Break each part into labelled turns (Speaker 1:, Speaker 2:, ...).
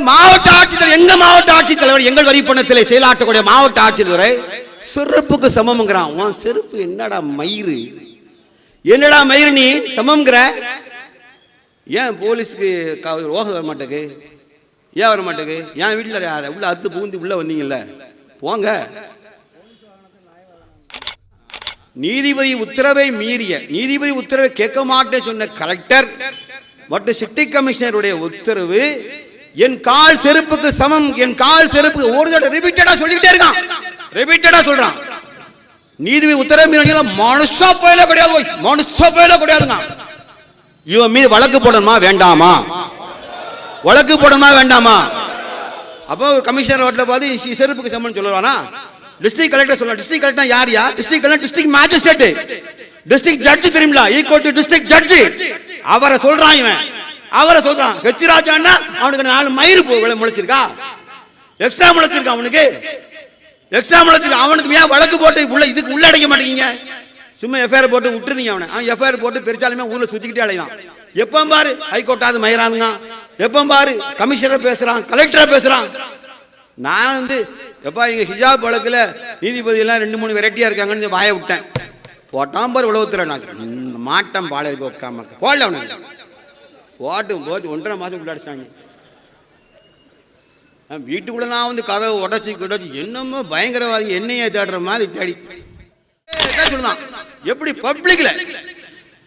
Speaker 1: மாவட்ட ஆட்சித்தலைவர், எங்க மாவட்ட ஆட்சித்தலைவர் எங்கள் வரி பணத்திலே செயலாற்றக்கூடிய மாவட்ட ஆட்சித்தலைவரை செருப்புக்கு சமம்ங்கிறான். உன் செருப்பு என்னடா மயிறு, என்னடா மயிறு நீ சமம்ங்கிற? ஏன் போலீஸுக்கு ரோக வர மாட்டேக்கு? ஏன் வர மாட்டேக்கு? ஏன் வீட்டில் உள்ள அத்து பூந்து உள்ள வந்தீங்கல்ல, போங்க. நீதிபதி உத்தரவை மீறிய, நீதிபதி உத்தரவை கேட்க மாட்டேன் சொன்ன கலெக்டர் மற்றும் சிட்டி கமிஷனருடைய உத்தரவு என் கால் செருப்புக்கு சமம், என் கால் செருப்பு ஒரு தடவை ரிப்பீட்டடா சொல்லிக்கிட்டே இருக்கான், ரிப்பீட்டடா சொல்றான். நீதிபதி உத்தரவு மீறிய மனுஷா போயில கிடையாது, மனுஷா போயில கிடையாதுங்க. இவன் மீது வழக்கு போடணுமா வேண்டாமா? வழக்கு போடணுமா வேண்டாமா? அப்போ கமிஷனர் ரோட்ல பார்த்து செருப்புக்கு சமம் சொல்லுவானா? டிஸ்ட்ரிக்ட் கலெக்டர் சொல்லலாம். டிஸ்ட்ரிக்ட் கலெக்டர் யாரியா? District collector district magistrate, district judge தெரியுங்களா? Equal to district judge. அவரை சொல்றான் இவன், அவரை சொல்றான். கச்சிராஜான்னா அவனுக்கு 4 மயிறு முளைச்சிருக்கா, எக்ஸ்ட்ரா முளைச்சிருக்கா, அவனுக்கு எக்ஸ்ட்ரா முளைச்சிருக்கா. அவனுக்கு ஏன் வழக்கு போட்டு உள்ள இதுக்கு உள்ள அடைக்க மாட்டேங்க? சும்மா எஃப்ஐஆர் போட்டு விட்டுருந்தீங்க அவனை. அவன் எஃப்ஐஆர் போட்டு பெருச்சாலுமே ஊர்ல சுத்திக்கிட்டே அடையான். எப்ப பாரு ஹைகோர்ட்டாவது மயிரானுங்க, எப்ப பாரு கமிஷனர் பேசுறான், கலெக்டர் பேசுறான். நான் எப்பா இங்க ஹிஜாப் வழக்குல நீதிபதி எல்லாம் 2-3 வெரைட்டியா இருக்காங்கன்னு வாய விட்டேன். போட்டான் பாரு உளவுத்துறை, மாட்டம் பாட உட்காம போடல அவனுக்கு போட்டும் போச்சு. 1.5 மாசம் உள்ள அடிச்சாங்க. வீட்டுக்குள்ள நான் கதவை உடச்சி என்னமோ பயங்கரவாதி என்னையே தேடுற மாதிரி தேடி சொல்லுதான். எப்படி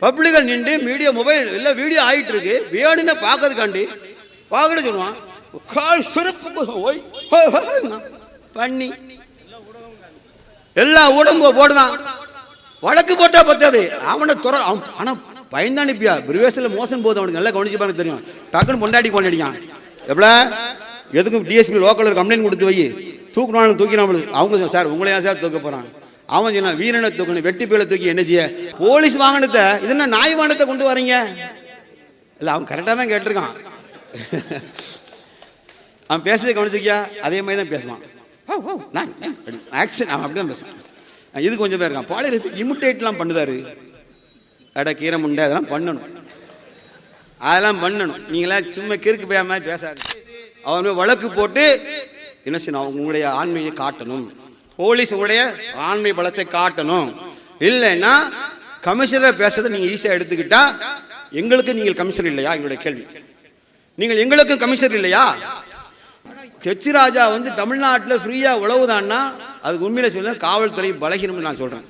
Speaker 1: பப்ளிக்ல நின்று மீடியா மொபைல் எல்லாம் வீடியோ ஆகிட்டு இருக்கு, வேணும்னு பார்க்கறதுக்காண்டி பார்க்கணும் சொல்லுவான். பண்ணி எல்லா உடம்பு போடுதான். வழக்கு போட்டா பத்தாது, அவனை துற. ஆனா பயந்தானிப்பியா பிரிவேசில மோசம் போகுது, அவனுக்கு நல்லா கவனிச்சு பாருங்க தெரியும். டக்குன்னு பொண்டாட்டி கொண்டாடிக்கான். எப்பல எதுக்கும் டிஎஸ்பி லோக்கல் கம்ப்ளைண்ட் கொடுத்து வை, தூக்கினாலும் தூக்கினாலும் அவங்க சார் உங்களையா சார் தூக்க போறான். அவன் சொன்னான் வீரனை தூக்கணும், வெட்டி பேல தூக்கி என்ன செய்ய? போலீஸ் வாகனத்தை இது என்ன நாய் வாகனத்தை கொண்டு வரீங்க? இல்ல அவன் கரெக்டா தான் கேட்டிருக்கான். அவன் பேசுறதை கவனிச்சிக்கியா? அதே மாதிரி தான் பேசுவான். ஆக்சன் அவன் அப்படிதான் பேசுவான். இது கொஞ்சம் பேர் இருக்கான் பாலியல் இமிட்டேட்லாம் பண்ணுதாரு. அட கீரை முண்டை அதெல்லாம் பண்ணணும், அதெல்லாம் பண்ணணும். நீங்களா சும்மா கிறுக்கு போய் மாதிரி பேசாரு. அவன் வழக்கு போட்டு என்ன செய்யணும்? உங்களுடைய ஆண்மையை காட்டணும், போலீஸ் உங்களுடைய ஆண்மை பலத்தை காட்டணும். இல்லைன்னா கமிஷனர் பேசுறதை நீங்க ஈஸியா எடுத்துக்கிட்டா எங்களுக்கு நீங்கள் கமிஷனர் இல்லையா? எங்களுடைய கேள்வி. நீங்கள் எங்களுக்கும் கமிஷனர் இல்லையா? கச்சிராஜா தமிழ்நாட்டில் ஃப்ரீயா உழவுதான்னா அதுக்கு உண்மையில சொல்ல காவல்துறை பலகீனம் நான் சொல்றேன்.